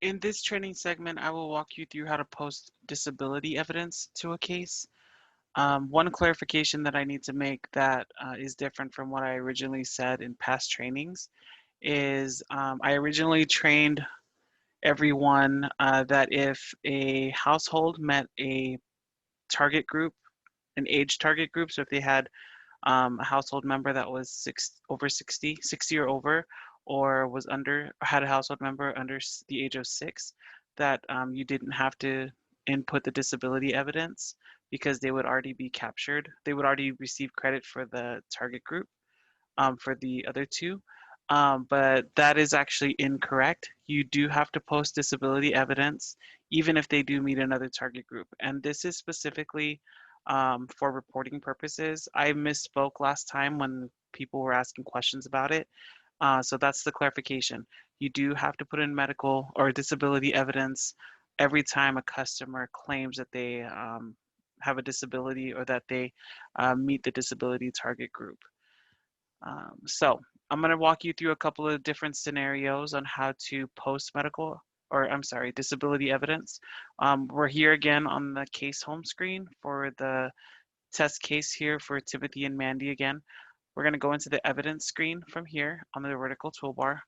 In this training segment, I will walk you through how to post disability evidence to a case. One clarification that I need to make that is different from what I originally said in past trainings is I originally trained everyone that if a household met a target group, an age target group, so if they had a household member that was over 60 or over, or was under, had a household member under the age of 6, that you didn't have to input the disability evidence because they would already be captured. They would already receive credit for the target group for the other two. But that is actually incorrect. You do have to post disability evidence even if they do meet another target group. And this is specifically for reporting purposes. I misspoke last time when people were asking questions about it. So that's the clarification. You do have to put in medical or disability evidence every time a customer claims that they have a disability or that they meet the disability target group. So I'm going to walk you through a couple of different scenarios on how to post medical, or I'm sorry, disability evidence. We're here again on the case home screen for the test case here for Timothy and Mandy again. We're going to go into the evidence screen from here on the vertical toolbar.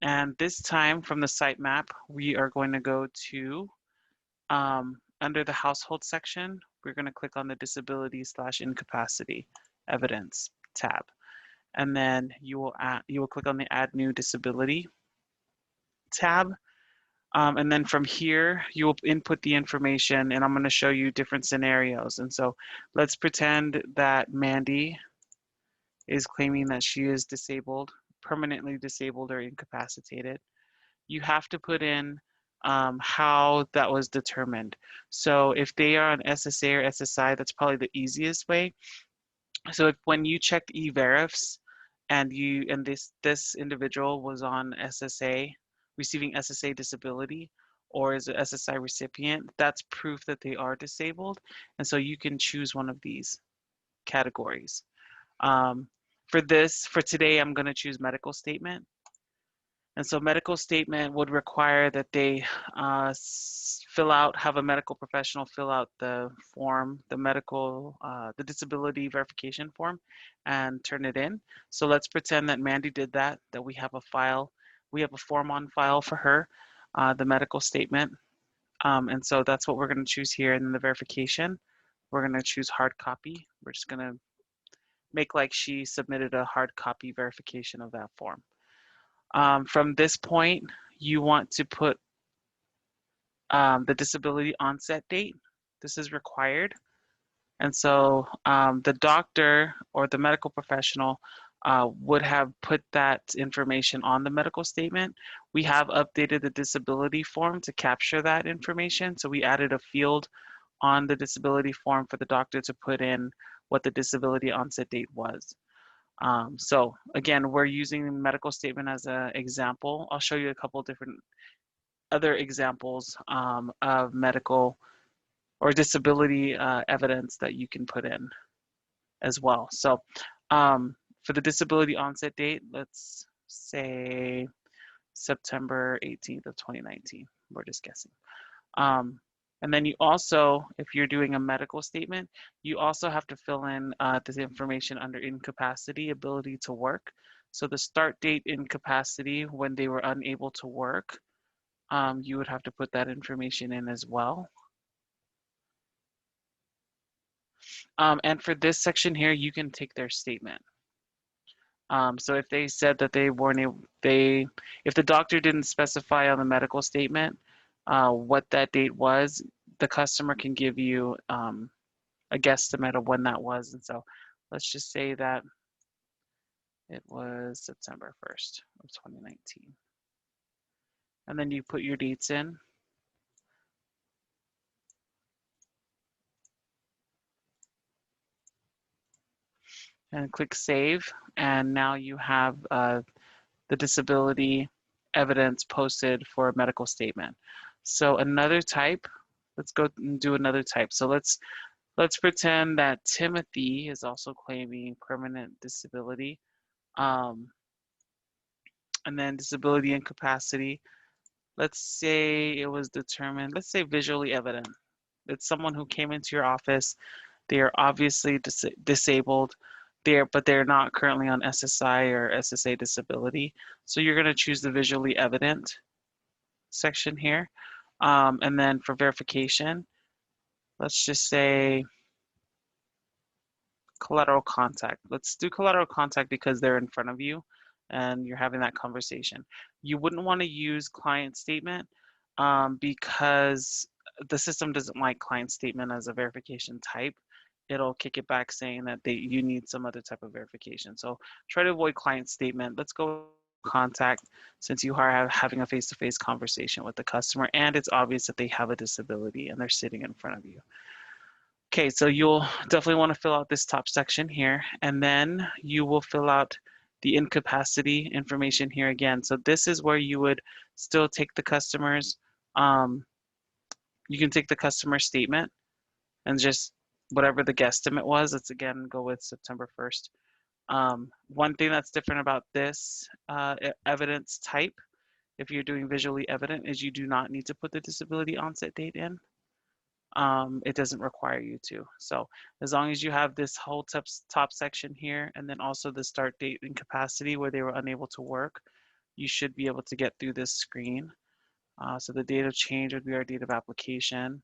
And this time from the sitemap, we are going to go to under the household section, we're going to click on the disability/incapacity evidence tab. And then you will click on the add new disability tab. And then from here, you will input the information, and I'm going to show you different scenarios. And so let's pretend that Mandy is claiming that she is disabled, permanently disabled or incapacitated. You have to put in how that was determined. So if they are on SSA or SSI, that's probably the easiest way. So if when you checked eVerifs and this individual was on SSA, receiving SSA disability, or is an SSI recipient, that's proof that they are disabled. And so you can choose one of these categories. Um, for today, I'm going to choose medical statement. And so medical statement would require that they have a medical professional fill out the form, the disability verification form, and turn it in. So let's pretend that Mandy did that we have a file, we have a form on file for her, the medical statement. And so that's what we're going to choose here. And then the verification, we're going to choose hard copy. We're just going to make like she submitted a hard copy verification of that form. From this point, you want to put the disability onset date. This is required. And so the doctor or the medical professional would have put that information on the medical statement. We have updated the disability form to capture that information. So we added a field on the disability form for the doctor to put in what the disability onset date was. So again, we're using the medical statement as an example. I'll show you a couple different other examples of medical or disability evidence that you can put in as well. So for the disability onset date, let's say September 18th of 2019. We're just guessing. And then you also, if you're doing a medical statement, you also have to fill in this information under incapacity, ability to work. So the start date incapacity when they were unable to work, you would have to put that information in as well. And for this section here, you can take their statement. So if they said that they weren't able, if the doctor didn't specify on the medical statement what that date was, the customer can give you a guesstimate of when that was. And so let's just say that it was September 1st of 2019. And then you put your dates in. And click save. And now you have the disability evidence posted for a medical statement. So another type, let's go and do another type. So let's pretend that Timothy is also claiming permanent disability. And then disability incapacity. let's say it was determined, let's say visually evident. It's someone who came into your office. They are obviously disabled. But they're not currently on SSI or SSA disability. So you're going to choose the visually evident section here. And then for verification, let's just say collateral contact. Let's do collateral contact because they're in front of you and you're having that conversation. You wouldn't want to use client statement because the system doesn't like client statement as a verification type. It'll kick it back saying that you need some other type of verification. So try to avoid client statement. Let's go contact since you are having a face-to-face conversation with the customer and it's obvious that they have a disability and they're sitting in front of you. Okay, so you'll definitely want to fill out this top section here, and then you will fill out the incapacity information here again. So this is where you would still take the customers, you can take the customer statement and just whatever the guesstimate was, let's again go with September 1st. One thing that's different about this evidence type, if you're doing visually evident, is you do not need to put the disability onset date in. It doesn't require you to. So as long as you have this whole top section here, and then also the start date and capacity where they were unable to work, you should be able to get through this screen. So the date of change would be our date of application,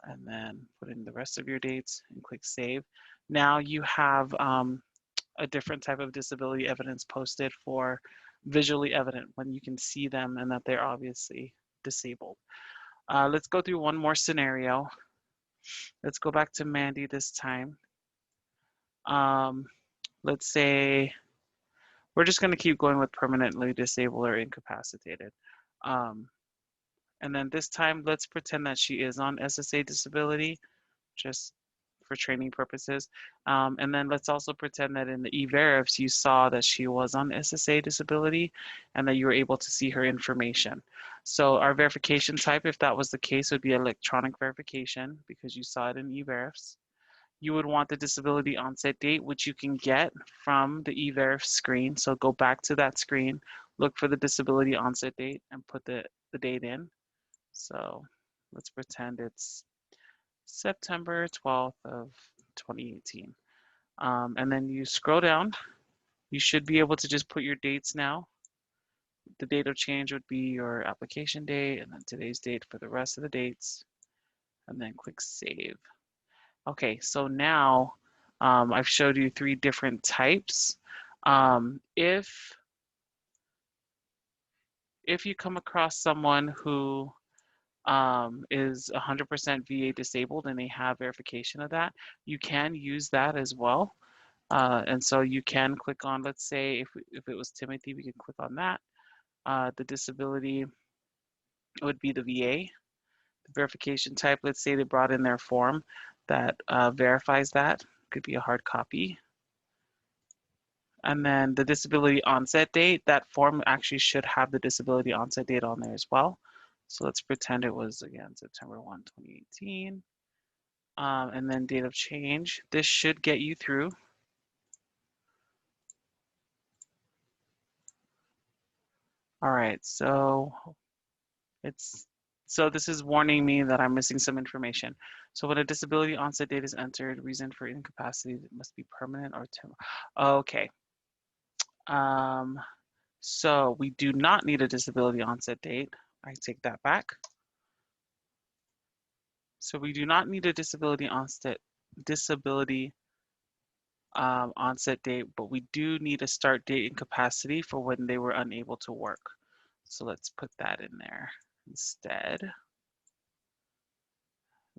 and then put in the rest of your dates and click save. Now you have a different type of disability evidence posted for visually evident when you can see them and that they're obviously disabled. Let's go through one more scenario. Let's go back to Mandy this time. Let's say we're just going to keep going with permanently disabled or incapacitated. And then this time, let's pretend that she is on SSA disability, just for training purposes. And then let's also pretend that in the eVerifs, you saw that she was on SSA disability and that you were able to see her information. So our verification type, if that was the case, would be electronic verification because you saw it in eVerifs. You would want the disability onset date, which you can get from the eVerif screen. So go back to that screen, look for the disability onset date and put the date in. So let's pretend it's September 12th of 2018. And then you scroll down. You should be able to just put your dates now. The date of change would be your application date and then today's date for the rest of the dates. And then click save. Okay, so now I've showed you 3 different types. If you come across someone who is 100% VA disabled and they have verification of that, you can use that as well. And so you can click on, let's say if it was Timothy, we can click on that. The disability would be the VA. The verification type, let's say they brought in their form that verifies that. Could be a hard copy. And then the disability onset date, that form actually should have the disability onset date on there as well. So let's pretend it was, again, September 1, 2018. And then date of change. This should get you through. All right, so this is warning me that I'm missing some information. So when a disability onset date is entered, reason for incapacity must be permanent or temporary. Okay. So we do not need a disability onset date. I take that back. So we do not need a disability onset date, but we do need a start date and capacity for when they were unable to work. So let's put that in there instead.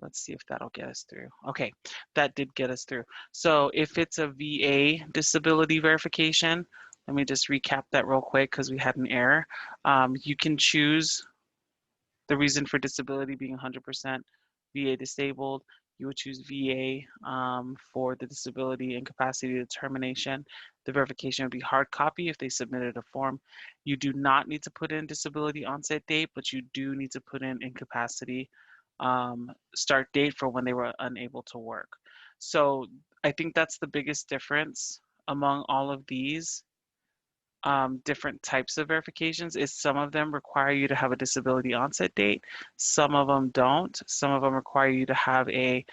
Let's see if that'll get us through. Okay, that did get us through. So if it's a VA disability verification, let me just recap that real quick because we had an error. You can choose the reason for disability being 100% VA disabled. You would choose VA for the disability and capacity determination. The verification would be hard copy if they submitted a form. You do not need to put in disability onset date, but you do need to put in incapacity start date for when they were unable to work. So I think that's the biggest difference among all of these. different types of verifications is some of them require you to have a disability onset date. Some of them don't. Some of them require you to have a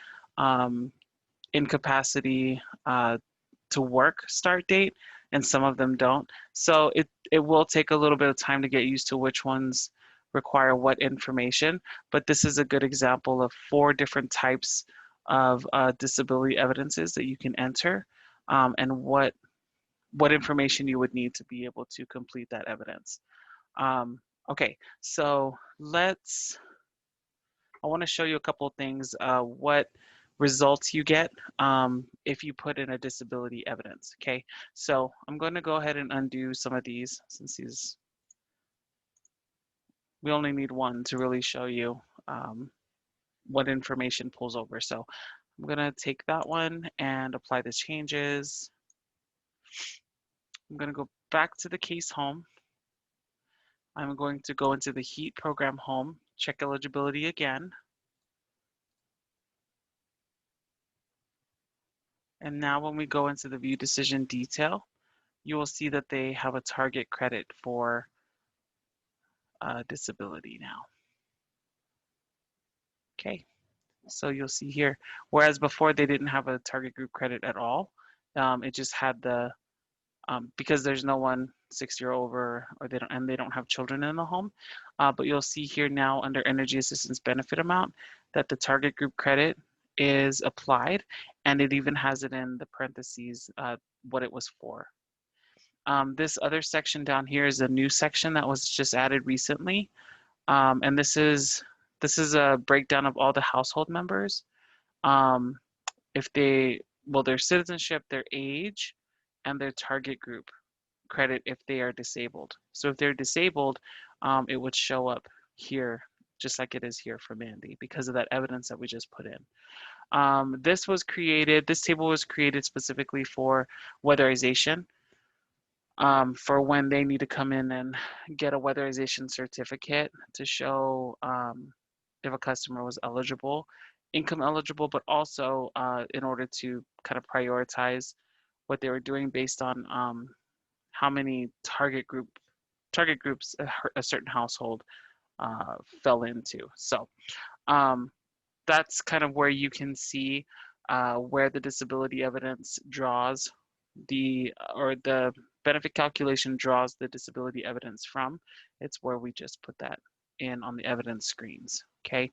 incapacity to work start date, and some of them don't. So it will take a little bit of time to get used to which ones require what information, but this is a good example of 4 different types of disability evidences that you can enter, and what information you would need to be able to complete that evidence. Okay, so I want to show you a couple of things, what results you get if you put in a disability evidence. Okay, so I'm going to go ahead and undo some of these since we only need one to really show you what information pulls over. So I'm going to take that one and apply the changes. I'm going to go back to the case home. I'm going to go into the HEAT program home, check eligibility again. And now when we go into the view decision detail, you will see that they have a target credit for disability now. Okay, so you'll see here, whereas before they didn't have a target group credit at all, it just had the, because there's no one 60 or over, or they don't have children in the home. But you'll see here now under energy assistance benefit amount that the target group credit is applied, and it even has it in the parentheses what it was for. This other section down here is a new section that was just added recently, and this is a breakdown of all the household members. If their citizenship, their age, and their target group credit if they are disabled. So if they're disabled, it would show up here just like it is here for Mandy because of that evidence that we just put in. This table was created specifically for weatherization, for when they need to come in and get a weatherization certificate to show if a customer was eligible, income eligible, but also in order to kind of prioritize what they were doing based on how many target groups a certain household fell into. So that's kind of where you can see where the disability evidence draws the benefit calculation draws the disability evidence from. It's where we just put that in on the evidence screens. Okay.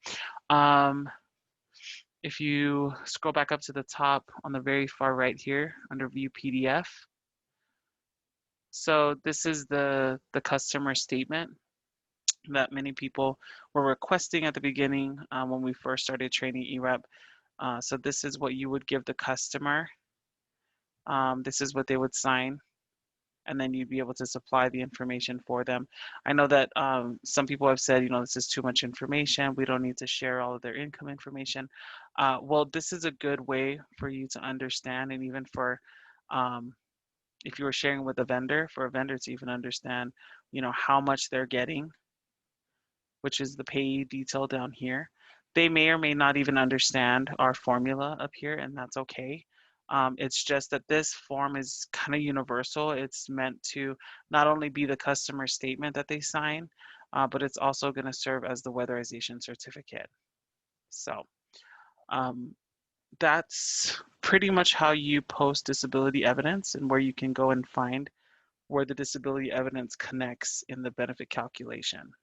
If you scroll back up to the top on the very far right here under view PDF, so this is the customer statement that many people were requesting at the beginning when we first started training EREP. So this is what you would give the customer. This is what they would sign, and then you'd be able to supply the information for them. I know that some people have said, this is too much information. We don't need to share all of their income information. Well, this is a good way for you to understand, and even for if you were sharing with a vendor, for a vendor to even understand, how much they're getting, which is the payee detail down here. They may or may not even understand our formula up here, and that's okay. It's just that this form is kind of universal. It's meant to not only be the customer statement that they sign, but it's also going to serve as the weatherization certificate. So that's pretty much how you post disability evidence and where you can go and find where the disability evidence connects in the benefit calculation.